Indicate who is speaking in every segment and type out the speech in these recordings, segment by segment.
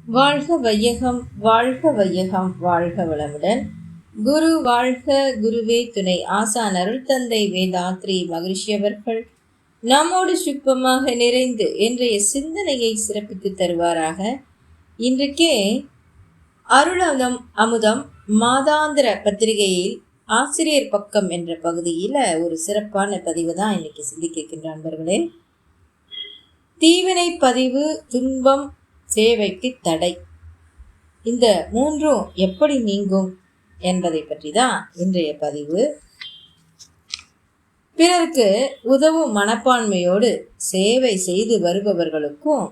Speaker 1: வாழ்க வையகம், வாழ்க வையகம், வாழ்க வளமுடன். குரு வாழ்க, குருவே துணை. ஆசான் அருள் தந்தை வேதாத்ரி மகிழ்ச்சி அவர்கள் நம்மோடு சுப்பமாக நிறைந்து இன்றைய சிந்தனையை சிறப்பித்து தருவாராக. இன்றைக்கே அருளதம் அமுதம் மாதாந்திர பத்திரிகையில் ஆசிரியர் பக்கம் என்ற பகுதியில் ஒரு சிறப்பான பதிவு தான் இன்னைக்கு சிந்திக்கின்ற நண்பர்களே. தீவினை பதிவு, துன்பம், சேவைக்கு தடை, இந்த மூன்றும் எப்படி நீங்கும் என்பதை பற்றி தான் இன்றைய பதிவு. பிறருக்கு உதவும் மனப்பான்மையோடு சேவை செய்து வருபவர்களுக்கும்,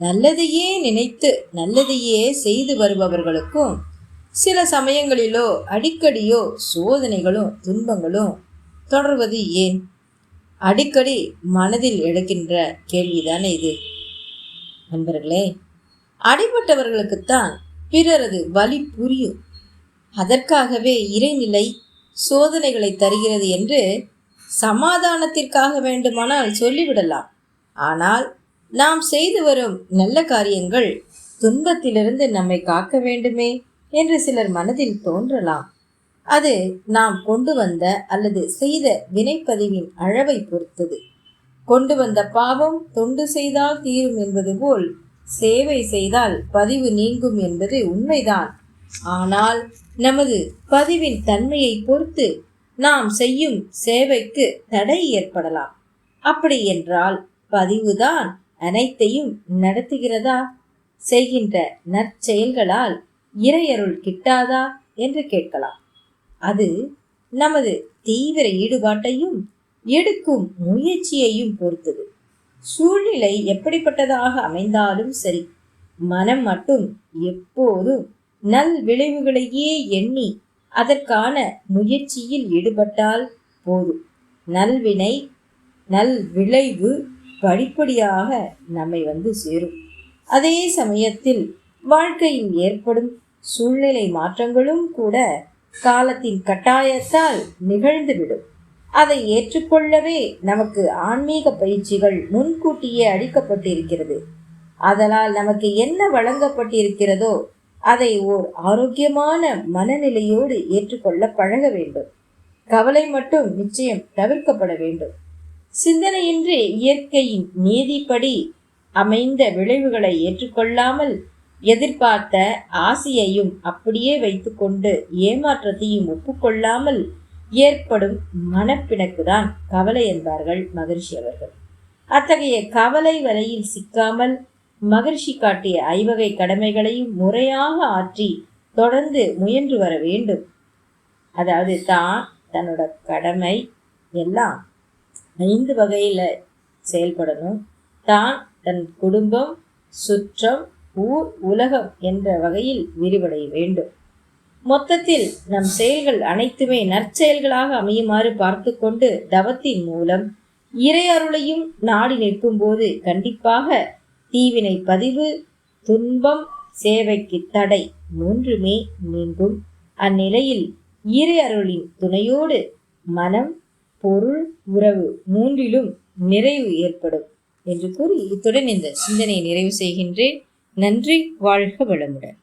Speaker 1: நல்லதையே நினைத்து நல்லதையே செய்து வருபவர்களுக்கும் சில சமயங்களிலோ அடிக்கடியோ சோதனைகளும் துன்பங்களும் தொடர்வது ஏன்? அடிக்கடி மனதில் எழுக்கின்ற கேள்விதானே இது நண்பர்களே. அடிபட்டவர்களுக்குத்தான் பிறரது வலி புரியும். அதற்காகவே இறைநிலை சோதனைகளை தருகிறது என்று சமாதானத்திற்காக வேண்டுமானால் சொல்லிவிடலாம். ஆனால் நாம் செய்து வரும் நல்ல காரியங்கள் துன்பத்திலிருந்து நம்மை காக்க வேண்டுமே என்று சிலர் மனதில் தோன்றலாம். அது நாம் கொண்டு வந்த அல்லது செய்த வினைப்பதிவின் அளவை பொறுத்தது. கொண்டு வந்த பாவம் தொண்டு செய்தால் தீரும் என்பது போல் சேவை செய்தால் பதிவு நீங்கும் என்பது உண்மைதான். ஆனால் நமது பதிவின் தன்மையை பொறுத்து நாம் செய்யும் சேவைக்கு தடை ஏற்படலாம். அப்படி என்றால் பதிவுதான் அனைத்தையும் நடத்துகிறதா? செய்கின்ற நற்செயல்களால் இறையருள் கிட்டாதா என்று கேட்கலாம். அது நமது தீவிர ஈடுபாட்டையும் எடுக்கும் முயற்சியையும் பொறுத்தது. சூழ்நிலை எப்படிப்பட்டதாக அமைந்தாலும் சரி, மனம் மட்டும் எப்போதும் நல் விளைவுகளையே எண்ணி அதற்கான முயற்சியில் ஈடுபட்டால் போதும். நல்வினை நல் விளைவு படிப்படியாக நம்மை வந்து சேரும். அதே சமயத்தில் வாழ்க்கையில் ஏற்படும் சூழ்நிலை மாற்றங்களும் கூட காலத்தின் கட்டாயத்தால் நிகழ்ந்துவிடும். அதை ஏற்றுக்கொள்ளவே நமக்கு ஆன்மீக பயிற்சிகள் முன்கூட்டியே அளிக்கப்பட்டிருக்கிறது. அதனால் நமக்கு என்ன வழங்கப்பட்டிருக்கிறதோ அதை ஓர் ஆரோக்கியமான மனநிலையோடு ஏற்றுக்கொள்ள பழக வேண்டும். கவலை மட்டும் நிச்சயம் தவிர்க்கப்பட வேண்டும். சிந்தனையின்றி இயற்கையின் நீதிப்படி அமைந்த விளைவுகளை ஏற்றுக்கொள்ளாமல் எதிர்பார்த்த ஆசையையும் அப்படியே வைத்துக்கொண்டு ஏமாற்றத்தையும் ஒப்புக்கொள்ளாமல் ஏற்படும் மனப்பிணக்குதான் கவலை என்பார்கள் மகரிஷி அவர்கள். அத்தகைய கவலை வலையில் சிக்காமல் மகரிஷி காட்டிய ஐவகை கடமைகளையும் முறையாக ஆற்றி தொடர்ந்து முயன்று வர வேண்டும். அதாவது தான் தன்னோட கடமை எல்லாம் 5 வகையில செயல்படணும். தான் தன் குடும்பம், சுற்றம், ஊர், உலகம் என்ற வகையில் விரிவடைய வேண்டும். மொத்தத்தில் நம் செயல்கள் அனைத்துமே நற்செயல்களாக அமையுமாறு பார்த்து கொண்டு தவத்தின் மூலம் இறை அருளையும் நாடி நிற்கும் போது கண்டிப்பாக தீவினை பதிவு, துன்பம், சேவைக்கு தடை மூன்றுமே நீங்கும். அந்நிலையில் இறை அருளின் துணையோடு மனம், பொருள், உறவு மூன்றிலும் நிறைவு ஏற்படும் என்று கூறி இத்துடன் இந்த சிந்தனையை நிறைவு செய்கின்றேன். நன்றி. வாழ்க வளமுடன்.